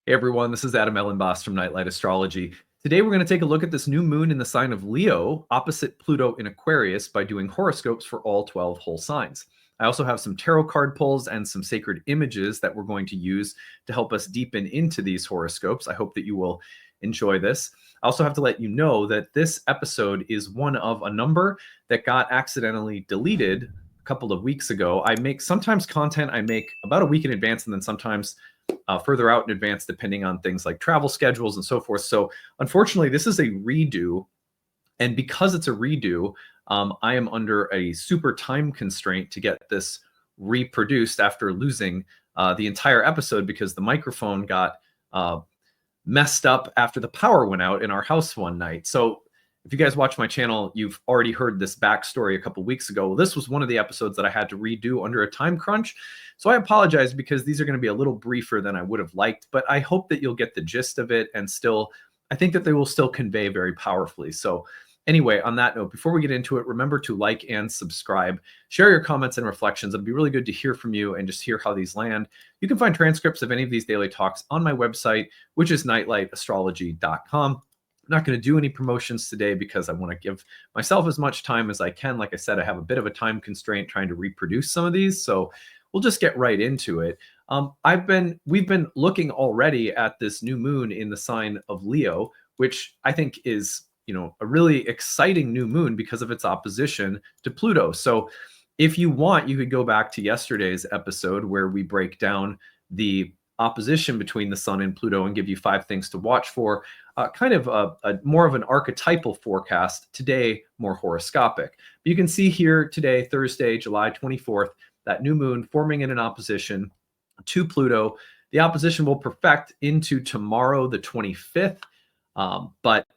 Hey everyone, this is Adam Elenbaas from Nightlight Astrology. Today we're going to take a look at this new moon in the sign of Leo opposite Pluto in Aquarius by doing horoscopes for all 12 whole signs. I also have some tarot card pulls and some sacred images that we're going to use to help us deepen into these horoscopes. I hope that you will enjoy this. I also have to let you know that this episode is one of a number that got accidentally deleted a couple of weeks ago. I make sometimes content I make about a week in advance, and then sometimes further out in advance, depending on things like travel schedules and so forth. So unfortunately, this is a redo. And because it's a redo, I am under a super time constraint to get this reproduced after losing the entire episode because the microphone got messed up after the power went out in our house one night. So if you guys watch my channel, you've already heard this backstory a couple weeks ago. Well, this was one of the episodes that I had to redo under a time crunch. So I apologize because these are going to be a little briefer than I would have liked, but I hope that you'll get the gist of it, and still, I think that they will still convey very powerfully. So anyway, on that note, before we get into it, remember to like and subscribe. Share your comments and reflections. It'd be really good to hear from you and just hear how these land. You can find transcripts of any of these daily talks on my website, which is nightlightastrology.com. I'm not going to do any promotions today because I want to give myself as much time as I can. Like I said, I have a bit of a time constraint trying to reproduce some of these, so we'll just get right into it. We've been looking already at this new moon in the sign of Leo, which I think is, a really exciting new moon because of its opposition to Pluto. So if you want, you could go back to yesterday's episode where we break down the opposition between the sun and Pluto and give you 5 things to watch for. Kind of a more of an archetypal forecast. Today, more horoscopic. But you can see here today, Thursday, July 24th, that new moon forming in an opposition to Pluto. The opposition will perfect into tomorrow, the 25th. But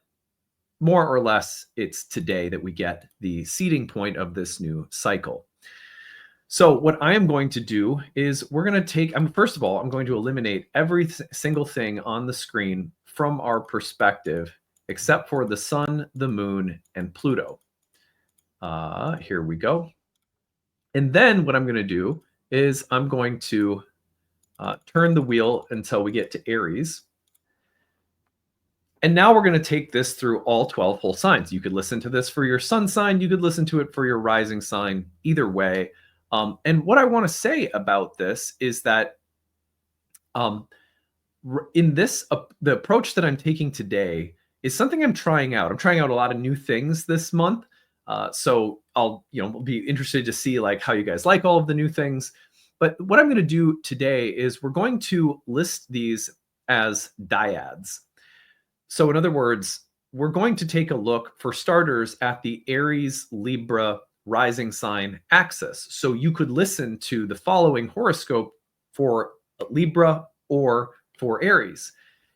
more or less, it's today that we get the seeding point of this new cycle. So what I am going to do is we're going to take, first of all, I'm going to eliminate every single thing on the screen from our perspective, except for the sun, the moon, and Pluto. Here we go. And then what I'm going to do is I'm going to turn the wheel until we get to Aries. And now we're going to take this through all 12 whole signs. You could listen to this for your sun sign. You could listen to it for your rising sign. Either way. And what I want to say about this is that in this, the approach that I'm taking today is something I'm trying out. I'm trying out a lot of new things this month. So I'll, be interested to see like how you guys like all of the new things. But what I'm going to do today is we're going to list these as dyads. So in other words, we're going to take a look, for starters, at the Aries, Libra, rising sign axis. So you could listen to the following horoscope for Libra or for Aries.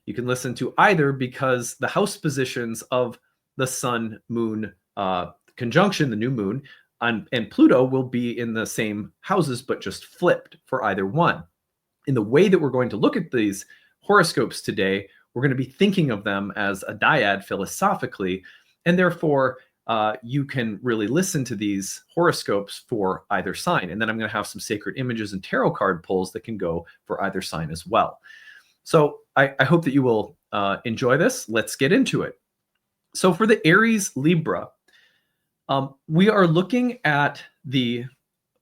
You can listen to either because the house positions of the sun moon conjunction, the new moon, and Pluto will be in the same houses, but just flipped for either one. In the way that we're going to look at these horoscopes today, we're going to be thinking of them as a dyad philosophically, and therefore you can really listen to these horoscopes for either sign. And then I'm going to have some sacred images and tarot card pulls that can go for either sign as well. So I hope that you will enjoy this. Let's get into it. So for the Aries Libra, we are looking at the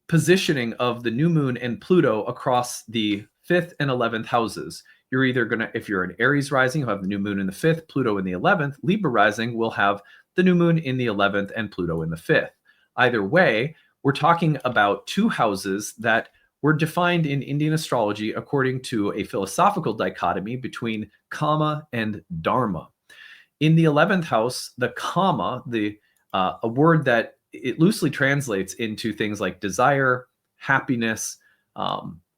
positioning of the new moon and Pluto across the 5th and 11th houses. You're either going to, if you're an Aries rising, you'll have the new moon in the 5th, Pluto in the 11th. Libra rising will have the new moon in the 11th and Pluto in the 5th. Either way, we're talking about 2 houses that were defined in Indian astrology according to a philosophical dichotomy between Kama and Dharma. In the 11th house, the Kama, a word that it loosely translates into things like desire, happiness,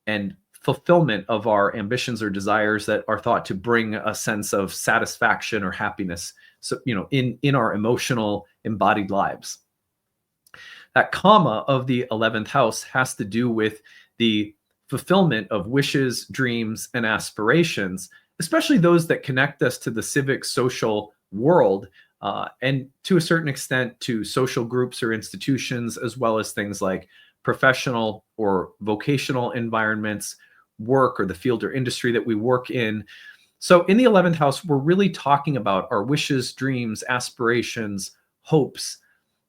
and fulfillment of our ambitions or desires that are thought to bring a sense of satisfaction or happiness, so in our emotional embodied lives. That Kama of the 11th house has to do with the fulfillment of wishes, dreams, and aspirations, especially those that connect us to the civic social world, and to a certain extent to social groups or institutions, as well as things like professional or vocational environments, work, or the field or industry that we work in. So in the 11th house, we're really talking about our wishes, dreams, aspirations, hopes,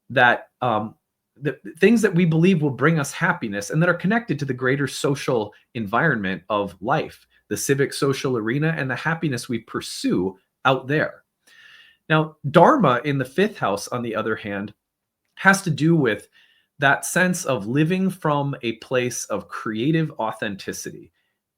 that the things that we believe will bring us happiness and that are connected to the greater social environment of life, the civic social arena, and the happiness we pursue out there. Now, Dharma in the 5th house, on the other hand, has to do with that sense of living from a place of creative authenticity.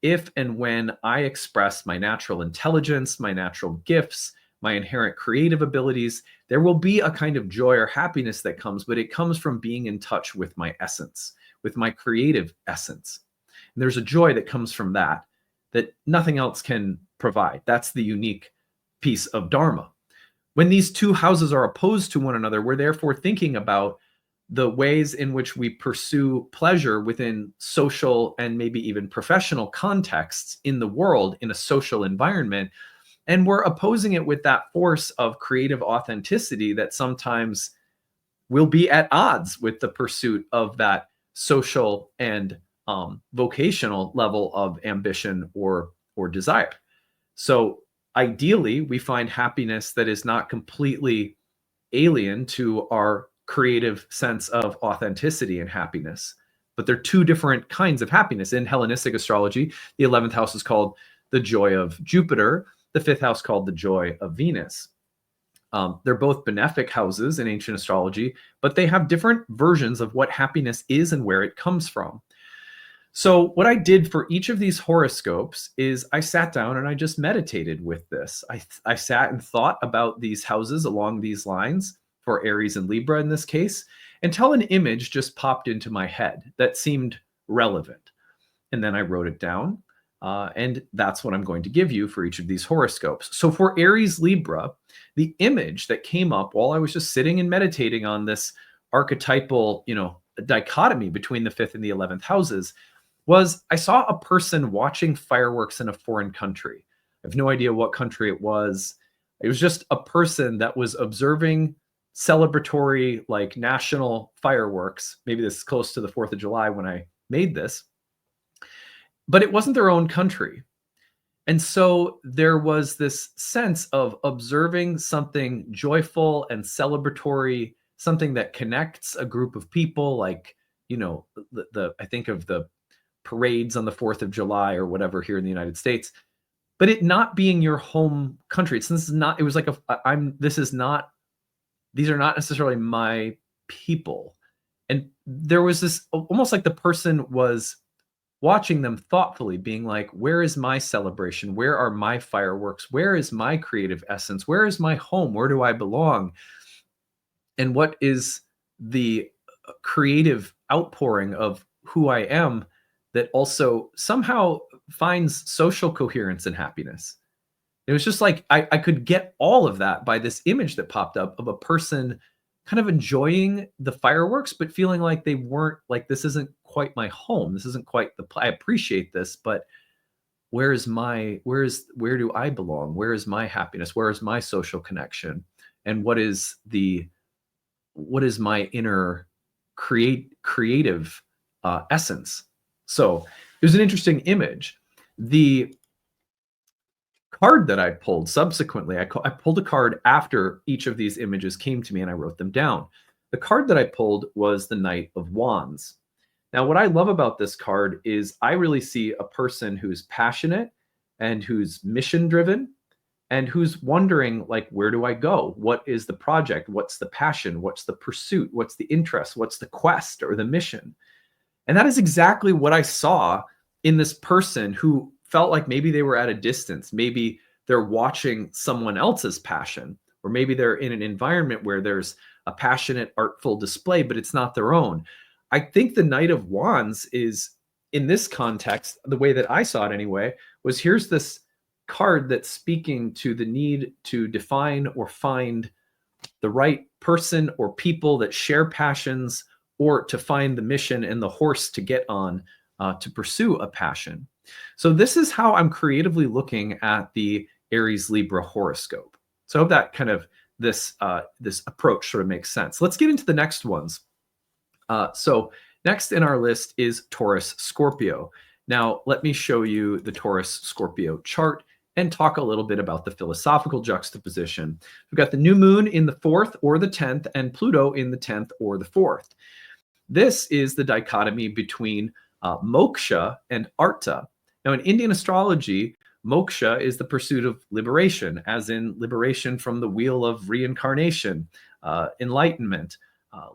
If and when I express my natural intelligence, my natural gifts, my inherent creative abilities, there will be a kind of joy or happiness that comes, but it comes from being in touch with my essence, with my creative essence. And there's a joy that comes from that nothing else can provide. That's the unique piece of Dharma. When these two houses are opposed to one another, we're therefore thinking about the ways in which we pursue pleasure within social and maybe even professional contexts in the world, in a social environment. And we're opposing it with that force of creative authenticity that sometimes will be at odds with the pursuit of that social and vocational level of ambition or desire. So ideally, we find happiness that is not completely alien to our creative sense of authenticity and happiness. But they're two different kinds of happiness. In Hellenistic astrology, the 11th house is called the joy of Jupiter, the 5th house called the joy of Venus. They're both benefic houses in ancient astrology, but they have different versions of what happiness is and where it comes from. So what I did for each of these horoscopes is I sat down and I just meditated with this. I sat and thought about these houses along these lines for Aries and Libra in this case, until an image just popped into my head that seemed relevant. And then I wrote it down. And that's what I'm going to give you for each of these horoscopes. So for Aries Libra, the image that came up while I was just sitting and meditating on this archetypal, dichotomy between the 5th and the 11th houses was I saw a person watching fireworks in a foreign country. I have no idea what country it was. It was just a person that was observing celebratory, like national fireworks. Maybe this is close to the 4th of July when I made this. But it wasn't their own country. And so there was this sense of observing something joyful and celebratory, something that connects a group of people, like, I think of the parades on the 4th of July or whatever here in the United States, but it not being your home country. These are not necessarily my people. And there was this almost like the person was watching them thoughtfully, being like, where is my celebration? Where are my fireworks? Where is my creative essence? Where is my home? Where do I belong? And what is the creative outpouring of who I am that also somehow finds social coherence and happiness? It was just like I could get all of that by this image that popped up of a person kind of enjoying the fireworks, but feeling like they weren't, like, this isn't quite my home. This isn't quite I appreciate this, but where do I belong? Where is my happiness? Where is my social connection? And what is my inner creative essence? So it was an interesting image. The card that I pulled subsequently, I pulled a card after each of these images came to me and I wrote them down. The card that I pulled was the Knight of Wands. Now, what I love about this card is I really see a person who's passionate and who's mission driven and who's wondering, like, where do I go? What is the project? What's the passion? What's the pursuit? What's the interest? What's the quest or the mission? And that is exactly what I saw in this person who felt like maybe they were at a distance. Maybe they're watching someone else's passion, or maybe they're in an environment where there's a passionate, artful display, but it's not their own. I think the Knight of Wands is, in this context, the way that I saw it anyway, was here's this card that's speaking to the need to define or find the right person or people that share passions, or to find the mission and the horse to get on to pursue a passion. So this is how I'm creatively looking at the Aries Libra horoscope. So I hope that kind of this approach sort of makes sense. Let's get into the next ones. So next in our list is Taurus Scorpio. Now let me show you the Taurus Scorpio chart, and talk a little bit about the philosophical juxtaposition. We've got the new moon in the 4th or the 10th and Pluto in the 10th or the 4th. This is the dichotomy between moksha and artha. Now, in Indian astrology, moksha is the pursuit of liberation, as in liberation from the wheel of reincarnation, enlightenment,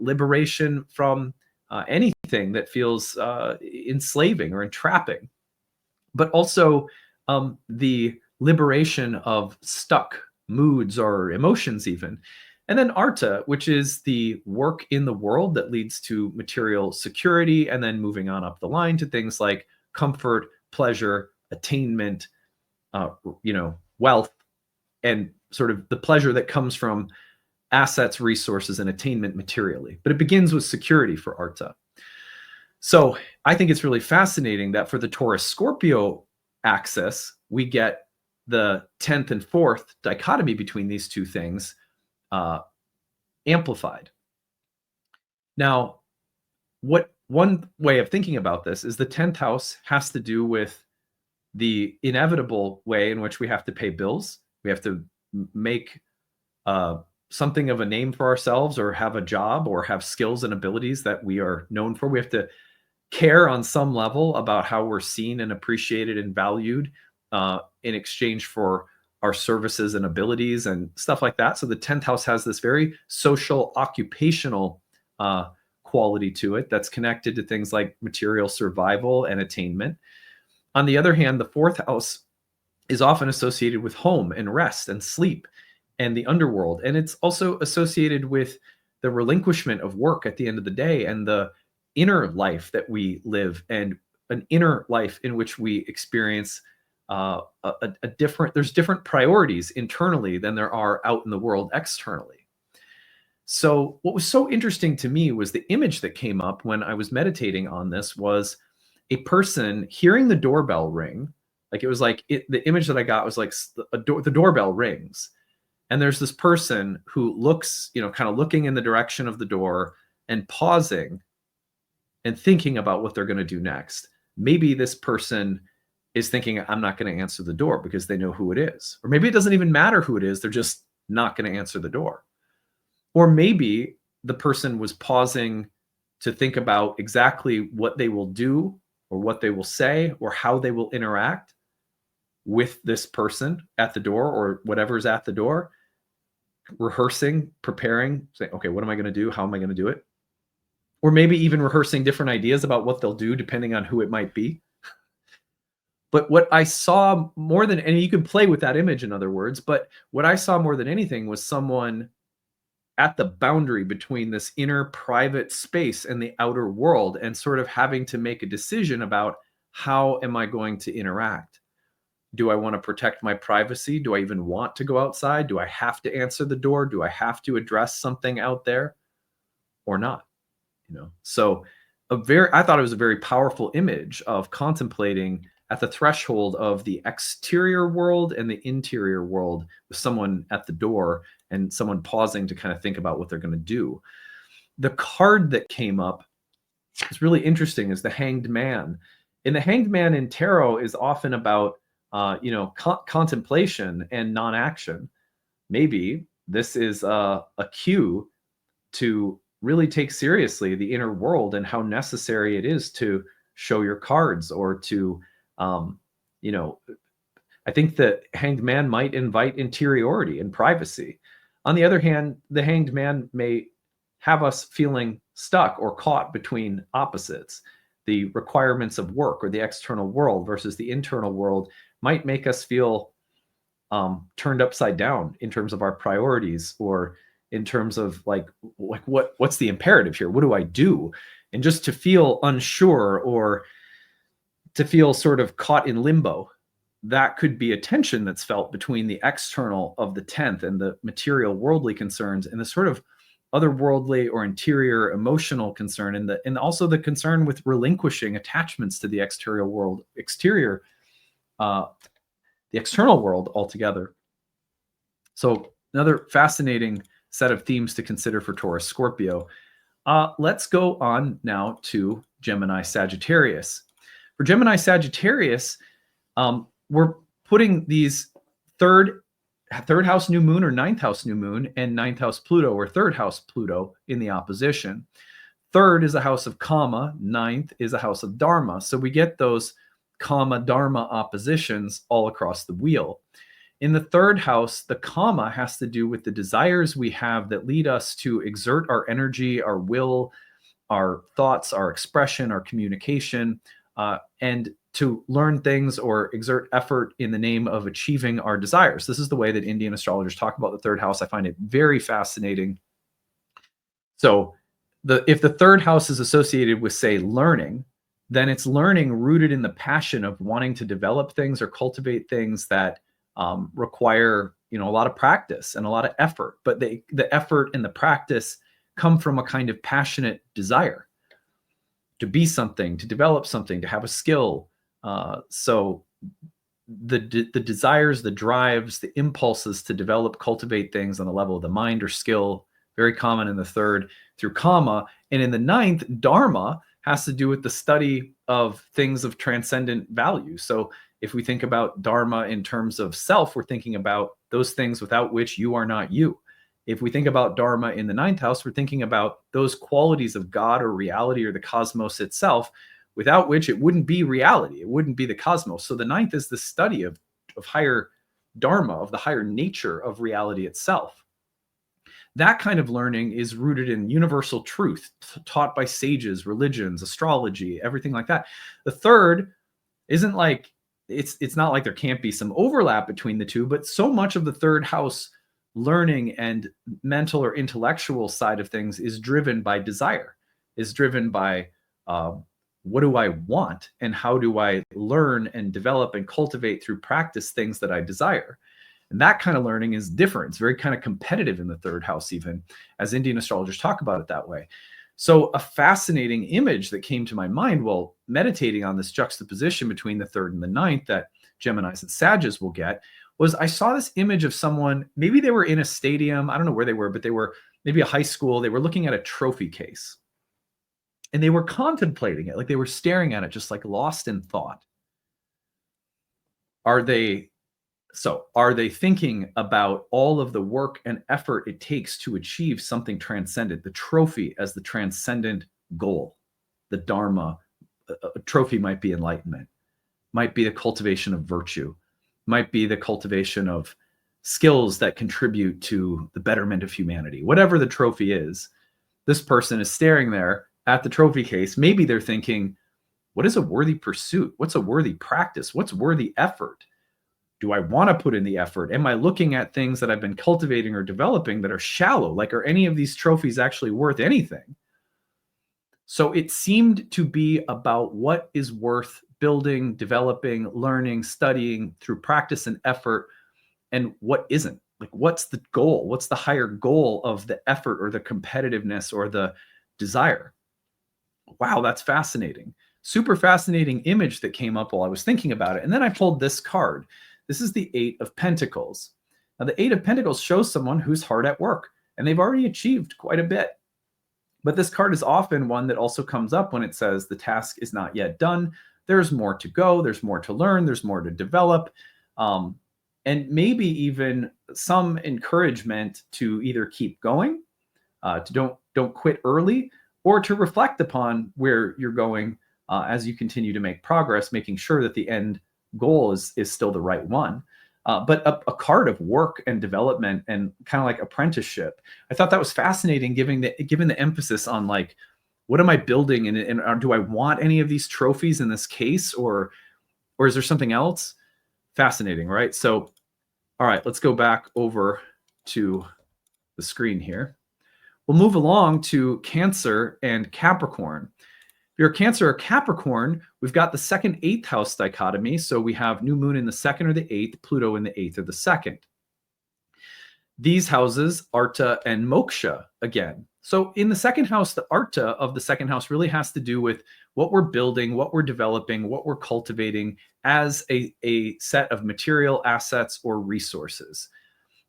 liberation from anything that feels enslaving or entrapping, but also the liberation of stuck moods or emotions even. And then artha, which is the work in the world that leads to material security, and then moving on up the line to things like comfort, pleasure, attainment, wealth, and sort of the pleasure that comes from assets, resources, and attainment materially. But it begins with security for artha. So I think it's really fascinating that for the Taurus Scorpio axis, we get the 10th and 4th dichotomy between these two things amplified. Now, one way of thinking about this is the 10th house has to do with the inevitable way in which we have to pay bills. We have to make something of a name for ourselves, or have a job, or have skills and abilities that we are known for. We have to care on some level about how we're seen and appreciated and valued in exchange for our services and abilities and stuff like that. So the 10th house has this very social, occupational quality to it that's connected to things like material survival and attainment. On the other hand, the 4th house is often associated with home and rest and sleep and the underworld. And it's also associated with the relinquishment of work at the end of the day, and the inner life that we live, and an inner life in which we experience there's different priorities internally than there are out in the world externally. So what was so interesting to me was the image that came up when I was meditating on this was a person hearing the doorbell ring. Like, it was like the image that I got was like the doorbell rings, and there's this person who looks, kind of looking in the direction of the door and pausing and thinking about what they're going to do next. Maybe this person is thinking, I'm not going to answer the door, because they know who it is. Or maybe it doesn't even matter who it is. They're just not going to answer the door. Or maybe the person was pausing to think about exactly what they will do, or what they will say, or how they will interact with this person at the door, or whatever's at the door, rehearsing, preparing, saying, okay, what am I going to do? How am I going to do it? Or maybe even rehearsing different ideas about what they'll do depending on who it might be. But what I saw more than any, you can play with that image, in other words, but what I saw more than anything was someone at the boundary between this inner private space and the outer world, and sort of having to make a decision about, how am I going to interact? Do I want to protect my privacy? Do I even want to go outside? Do I have to answer the door? Do I have to address something out there or not? So I thought it was a very powerful image of contemplating at the threshold of the exterior world and the interior world, with someone at the door and someone pausing to kind of think about what they're going to do. The card that came up is really interesting, is the Hanged Man. And the Hanged Man in tarot is often about, contemplation and non-action. Maybe this is a cue to really take seriously the inner world, and how necessary it is to show your cards, or to, I think that Hanged Man might invite interiority and privacy. On the other hand, the Hanged Man may have us feeling stuck or caught between opposites. The requirements of work or the external world versus the internal world might make us feel turned upside down in terms of our priorities, or in terms of like what's the imperative here? What do I do? And just to feel unsure, or to feel sort of caught in limbo, that could be a tension that's felt between the external of the 10th and the material worldly concerns, and the sort of otherworldly or interior emotional concern, and also the concern with relinquishing attachments to the external world altogether. So another fascinating set of themes to consider for Taurus Scorpio. Let's go on now to Gemini Sagittarius. For Gemini Sagittarius, we're putting these third house new moon or ninth house new moon and ninth house Pluto or third house Pluto in the opposition. Third is a house of Kama, ninth is a house of Dharma. So we get those Kama Dharma oppositions all across the wheel. In the third house, the Kama has to do with the desires we have that lead us to exert our energy, our will, our thoughts, our expression, our communication, and to learn things or exert effort in the name of achieving our desires. This is the way that Indian astrologers talk about the third house. I find it very fascinating. So if the third house is associated with, say, learning, then it's learning rooted in the passion of wanting to develop things or cultivate things that require, a lot of practice and a lot of effort. But the effort and the practice come from a kind of passionate desire to be something, to develop something, to have a skill. So the desires, the drives, the impulses to develop, cultivate things on the level of the mind or skill, very common in the third through Kama. And in the ninth, Dharma has to do with the study of things of transcendent value. So if we think about Dharma in terms of self, we're thinking about those things without which you are not you. If we think about Dharma in the ninth house, we're thinking about those qualities of God or reality or the cosmos itself, without which it wouldn't be reality. It wouldn't be the cosmos. So the ninth is the study of higher Dharma, of the higher nature of reality itself. That kind of learning is rooted in universal truth taught by sages, religions, astrology, everything like that. The third isn't like, it's not like there can't be some overlap between the two, but so much of the third house learning and mental or intellectual side of things is driven by desire, is driven by what do I want and how do I learn and develop and cultivate through practice things that I desire. And that kind of learning is different. It's very kind of competitive in the third house, even as Indian astrologers talk about it that way. So a fascinating image that came to my mind while meditating on this juxtaposition between the third and the ninth that Geminis and Sagittarius will get was I saw this image of someone, maybe they were in a stadium. I don't know where they were, but they were maybe a high school. They were looking at a trophy case and they were contemplating it, like they were staring at it, just like lost in thought. Are they thinking about all of the work and effort it takes to achieve something transcendent, the trophy as the transcendent goal, the Dharma? A trophy might be enlightenment, might be the cultivation of virtue, might be the cultivation of skills that contribute to the betterment of humanity. Whatever the trophy is, this person is staring there at the trophy case. Maybe they're thinking, what is a worthy pursuit? What's a worthy practice? What's worthy effort? Do I want to put in the effort? Am I looking at things that I've been cultivating or developing that are shallow? Like, are any of these trophies actually worth anything? So it seemed to be about what is worth building, developing, learning, studying through practice and effort, and what isn't. Like, what's the goal? What's the higher goal of the effort or the competitiveness or the desire? Wow, that's fascinating. Super fascinating image that came up while I was thinking about it. And then I pulled this card. This is the Eight of Pentacles. Now, the Eight of Pentacles shows someone who's hard at work, and they've already achieved quite a bit. But this card is often one that also comes up when it says the task is not yet done. There's more to go. There's more to learn. There's more to develop. And maybe even some encouragement to either keep going, to don't quit early, or to reflect upon where you're going as you continue to make progress, making sure that the end goal is still the right one. But a card of work and development and kind of like apprenticeship. I thought that was fascinating, given the emphasis on like, what am I building, and do I want any of these trophies in this case, or is there something else? Fascinating, right? So, all right, let's go back over to the screen here. We'll move along to Cancer and Capricorn. If you're a Cancer or Capricorn, we've got the second eighth house dichotomy. So we have new moon in the second or the eighth, Pluto in the eighth or the second. These houses, Arta and Moksha again. So in the second house, the Arta of the second house really has to do with what we're building, what we're developing, what we're cultivating as a set of material assets or resources.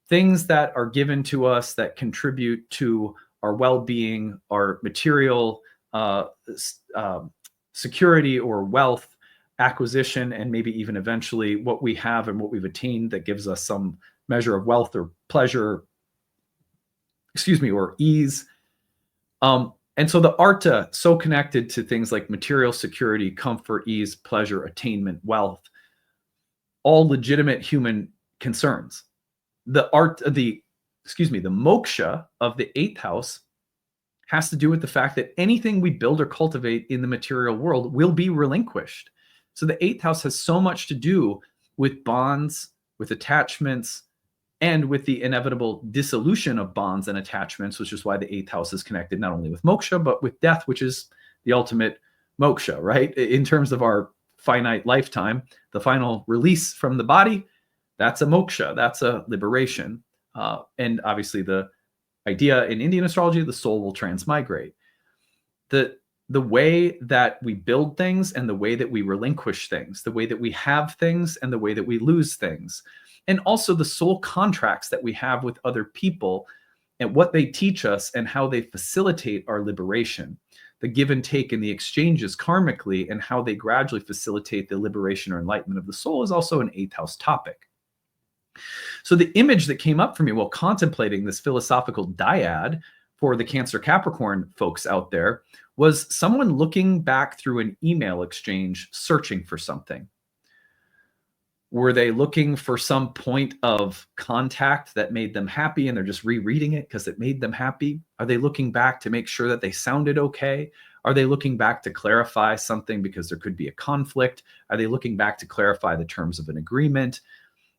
Things that are given to us that contribute to our well-being, our material security or wealth, acquisition and maybe even eventually what we have and what we've attained that gives us some measure of wealth or pleasure, or ease. And so the Arta, so connected to things like material security, comfort, ease, pleasure, attainment, wealth, all legitimate human concerns. The moksha of the 8th house has to do with the fact that anything we build or cultivate in the material world will be relinquished. So the 8th house has so much to do with bonds, with attachments, and with the inevitable dissolution of bonds and attachments, which is why the 8th house is connected not only with moksha, but with death, which is the ultimate moksha, right? In terms of our finite lifetime, the final release from the body, that's a moksha, that's a liberation. And obviously the idea in Indian astrology, the soul will transmigrate. The way that we build things and the way that we relinquish things, the way that we have things and the way that we lose things, and also the soul contracts that we have with other people and what they teach us and how they facilitate our liberation, the give and take and the exchanges karmically and how they gradually facilitate the liberation or enlightenment of the soul is also an 8th house topic. So the image that came up for me while contemplating this philosophical dyad for the Cancer Capricorn folks out there was someone looking back through an email exchange, searching for something. Were they looking for some point of contact that made them happy and they're just rereading it because it made them happy? Are they looking back to make sure that they sounded okay? Are they looking back to clarify something because there could be a conflict? Are they looking back to clarify the terms of an agreement?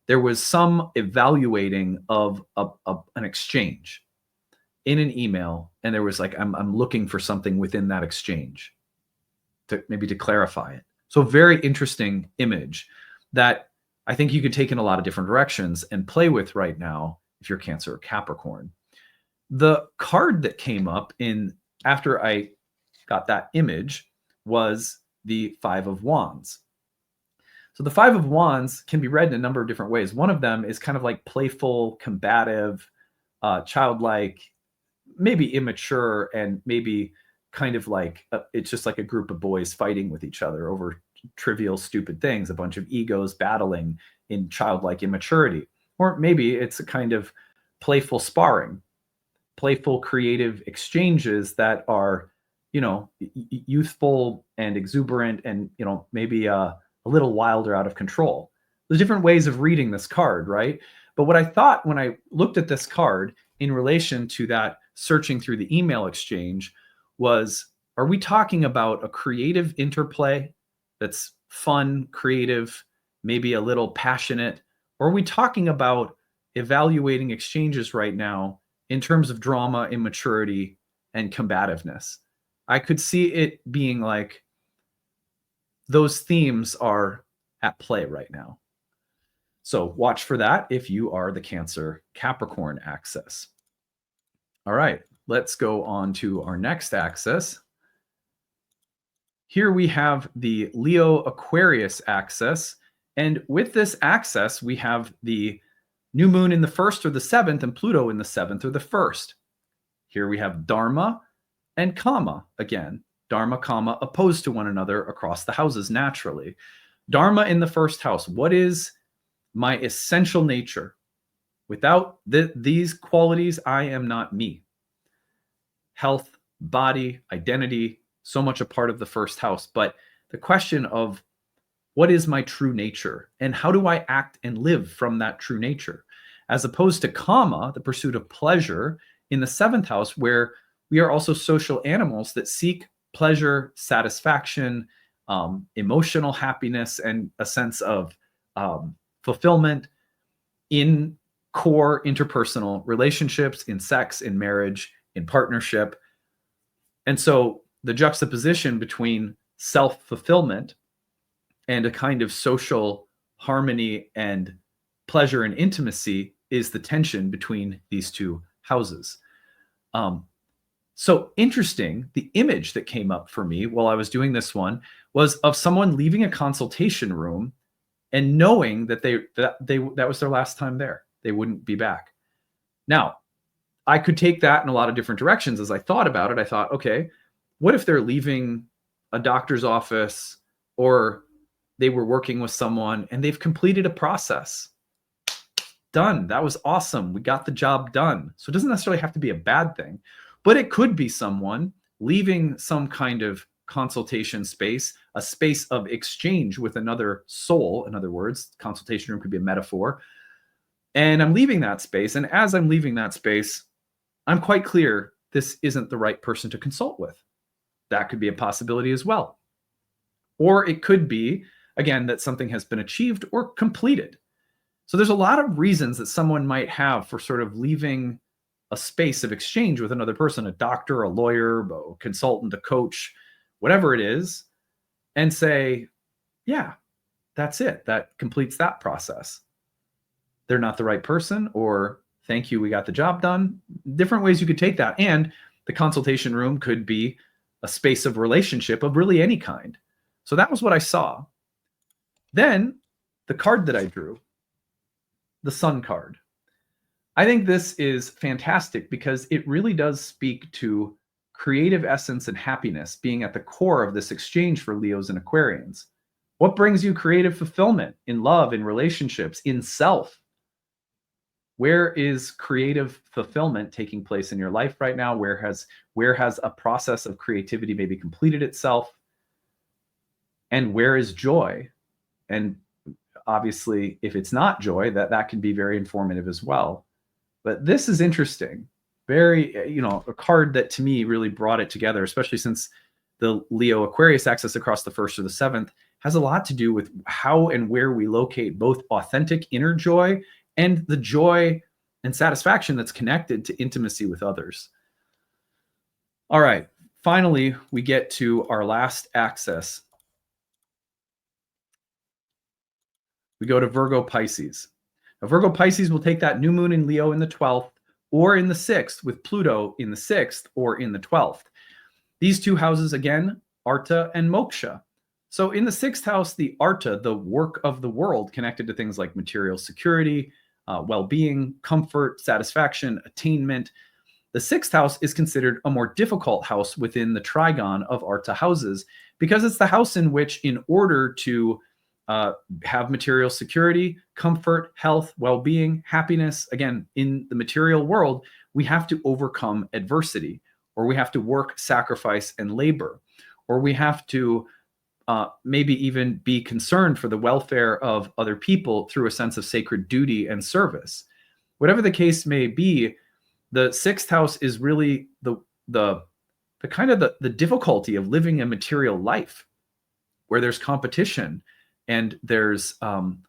There was some evaluating of an exchange in an email, and there was like, I'm looking for something within that exchange to maybe to clarify it. So very interesting image that I think you could take in a lot of different directions and play with right now if you're Cancer or Capricorn. The card that came up after I got that image was the 5 of Wands. So the 5 of Wands can be read in a number of different ways. One of them is kind of like playful, combative, childlike, maybe immature, and maybe kind of like it's just like a group of boys fighting with each other over trivial, stupid things, a bunch of egos battling in childlike immaturity. Or maybe it's a kind of playful sparring, playful, creative exchanges that are, youthful and exuberant and, maybe a little wild or out of control. There's different ways of reading this card, right? But what I thought when I looked at this card in relation to that searching through the email exchange was, are we talking about a creative interplay that's fun, creative, maybe a little passionate? Or are we talking about evaluating exchanges right now in terms of drama, immaturity, and combativeness? I could see it being like those themes are at play right now. So watch for that if you are the Cancer Capricorn axis. All right, let's go on to our next axis. Here we have the Leo Aquarius axis. And with this axis, we have the new moon in the 1st or the 7th and Pluto in the 7th or the 1st. Here we have Dharma and Kama again. Dharma, Kama opposed to one another across the houses naturally. Dharma in the 1st house. What is my essential nature? Without these qualities, I am not me. Health, body, identity, so much a part of the 1st house. But the question of what is my true nature and how do I act and live from that true nature? As opposed to Kama, the pursuit of pleasure in the 7th house, where we are also social animals that seek pleasure, satisfaction, emotional happiness, and a sense of fulfillment in core interpersonal relationships, in sex, in marriage, in partnership. And so the juxtaposition between self-fulfillment and a kind of social harmony and pleasure and intimacy is the tension between these two houses. So interesting, the image that came up for me while I was doing this one was of someone leaving a consultation room and knowing that that was their last time there. They wouldn't be back. Now, I could take that in a lot of different directions. As I thought about it, I thought, okay, what if they're leaving a doctor's office or they were working with someone and they've completed a process. Done. That was awesome. We got the job done. So it doesn't necessarily have to be a bad thing, but it could be someone leaving some kind of consultation space, a space of exchange with another soul. In other words, consultation room could be a metaphor. And I'm leaving that space. And as I'm leaving that space, I'm quite clear this isn't the right person to consult with. That could be a possibility as well. Or it could be, again, that something has been achieved or completed. So there's a lot of reasons that someone might have for sort of leaving a space of exchange with another person, a doctor, a lawyer, a consultant, a coach, whatever it is, and say, yeah, that's it. That completes that process. They're not the right person, or thank you, we got the job done. Different ways you could take that. And the consultation room could be a space of relationship of really any kind. So that was what I saw. Then the card that I drew, the Sun card. I think this is fantastic because it really does speak to creative essence and happiness being at the core of this exchange for Leos and Aquarians. What brings you creative fulfillment in love, in relationships, in self? Where is creative fulfillment taking place in your life right now? Where has a process of creativity maybe completed itself? And where is joy? And obviously, if it's not joy, that can be very informative as well. But this is interesting. Very, a card that to me really brought it together, especially since the Leo Aquarius axis across the 1st or the 7th has a lot to do with how and where we locate both authentic inner joy and the joy and satisfaction that's connected to intimacy with others. All right, finally, we get to our last axis. We go to Virgo Pisces. Now, Virgo Pisces will take that new moon in Leo in the 12th or in the 6th, with Pluto in the 6th or in the 12th. These two houses, again, Artha and Moksha. So in the 6th house, the Artha, the work of the world, connected to things like material security, well-being, comfort, satisfaction, attainment. The 6th house is considered a more difficult house within the trigon of Artha houses because it's the house in which, in order to have material security, comfort, health, well-being, happiness, again, in the material world, we have to overcome adversity, or we have to work, sacrifice, and labor, or we have to maybe even be concerned for the welfare of other people through a sense of sacred duty and service. Whatever the case may be, the 6th house is really the kind of the difficulty of living a material life where there's competition and there's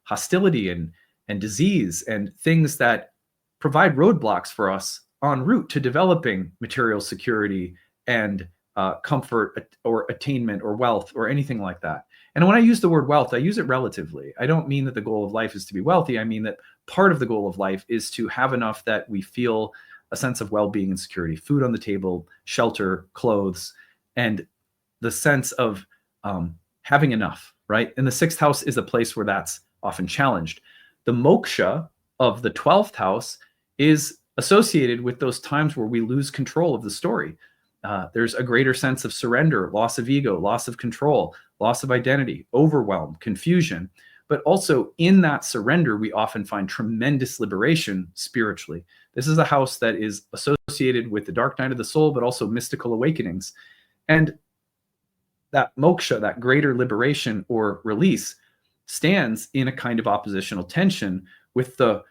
hostility and disease and things that provide roadblocks for us en route to developing material security and comfort or attainment or wealth or anything like that. And when I use the word wealth, I use it relatively. I don't mean that the goal of life is to be wealthy. I mean that part of the goal of life is to have enough that we feel a sense of well-being and security, food on the table, shelter, clothes, and the sense of having enough, right? And the 6th house is a place where that's often challenged. The moksha of the 12th house is associated with those times where we lose control of the story. There's a greater sense of surrender, loss of ego, loss of control, loss of identity, overwhelm, confusion. But also in that surrender, we often find tremendous liberation spiritually. This is a house that is associated with the dark night of the soul, but also mystical awakenings. And that moksha, that greater liberation or release, stands in a kind of oppositional tension with the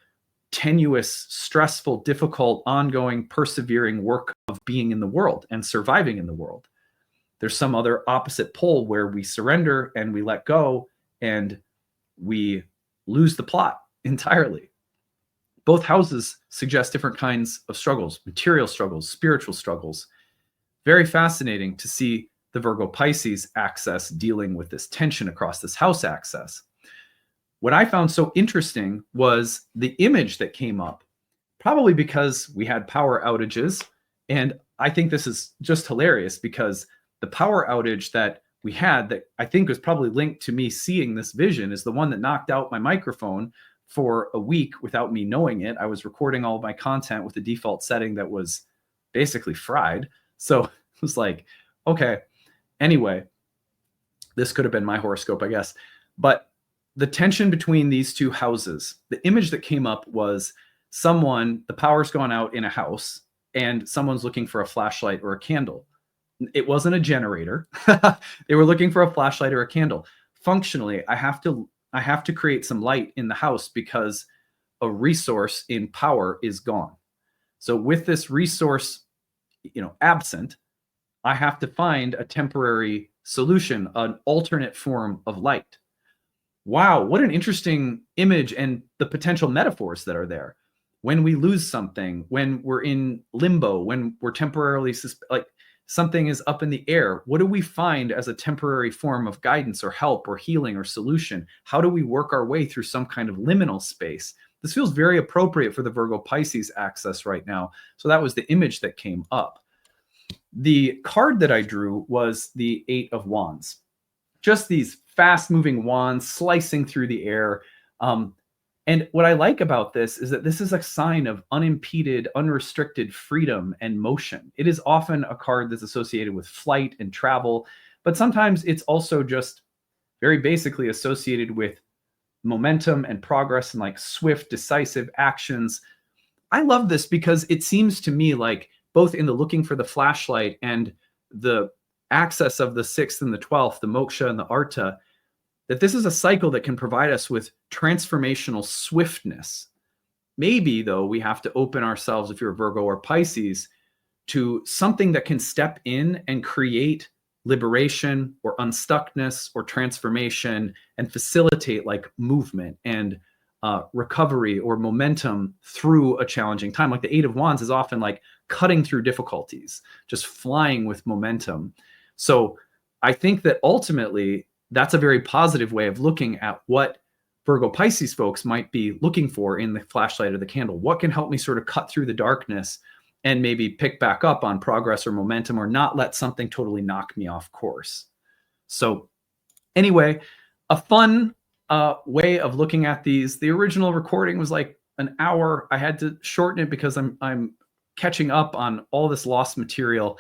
tenuous, stressful, difficult, ongoing, persevering work of being in the world and surviving in the world. There's some other opposite pole where we surrender and we let go and we lose the plot entirely. Both houses suggest different kinds of struggles, material struggles, spiritual struggles. Very fascinating to see the Virgo Pisces axis dealing with this tension across this house axis. What I found so interesting was the image that came up, probably because we had power outages. And I think this is just hilarious because the power outage that we had that I think was probably linked to me seeing this vision is the one that knocked out my microphone for a week without me knowing it. I was recording all of my content with a default setting that was basically fried. So it was like, okay, anyway, this could have been my horoscope, I guess. But the tension between these two houses, the image that came up was someone, the power's gone out in a house, and someone's looking for a flashlight or a candle. It wasn't a generator. They were looking for a flashlight or a candle. Functionally, I have to create some light in the house because a resource in power is gone. So with this resource, absent, I have to find a temporary solution, an alternate form of light. Wow, what an interesting image and the potential metaphors that are there. When we lose something, when we're in limbo, when we're temporarily like something is up in the air, what do we find as a temporary form of guidance or help or healing or solution? How do we work our way through some kind of liminal space? This feels very appropriate for the Virgo Pisces axis right now. So that was the image that came up. The card that I drew was the Eight of Wands. Just these fast-moving wands slicing through the air. And what I like about this is that this is a sign of unimpeded, unrestricted freedom and motion. It is often a card that's associated with flight and travel, but sometimes it's also just very basically associated with momentum and progress and like swift, decisive actions. I love this because it seems to me like both in the looking for the flashlight and the access of the 6th and the 12th, the moksha and the arta, that this is a cycle that can provide us with transformational swiftness. Maybe, though, we have to open ourselves, if you're a Virgo or Pisces, to something that can step in and create liberation or unstuckness or transformation and facilitate like movement and recovery or momentum through a challenging time. Like the Eight of Wands is often like cutting through difficulties, just flying with momentum. So I think that ultimately that's a very positive way of looking at what Virgo Pisces folks might be looking for in the flashlight or the candle. What can help me sort of cut through the darkness and maybe pick back up on progress or momentum, or not let something totally knock me off course. So anyway, a fun way of looking at these. The original recording was like an hour. I had to shorten it because I'm catching up on all this lost material.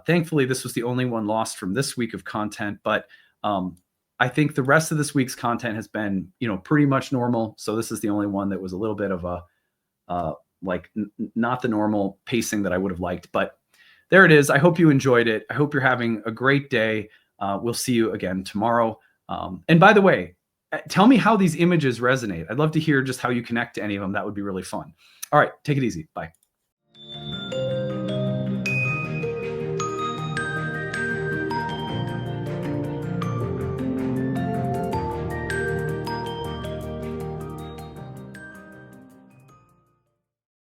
Thankfully, this was the only one lost from this week of content, but I think the rest of this week's content has been, pretty much normal. So this is the only one that was a little bit of a not the normal pacing that I would have liked, but there it is. I hope you enjoyed it. I hope you're having a great day. We'll see you again tomorrow. And by the way, tell me how these images resonate. I'd love to hear just how you connect to any of them. That would be really fun. All right, take it easy. Bye.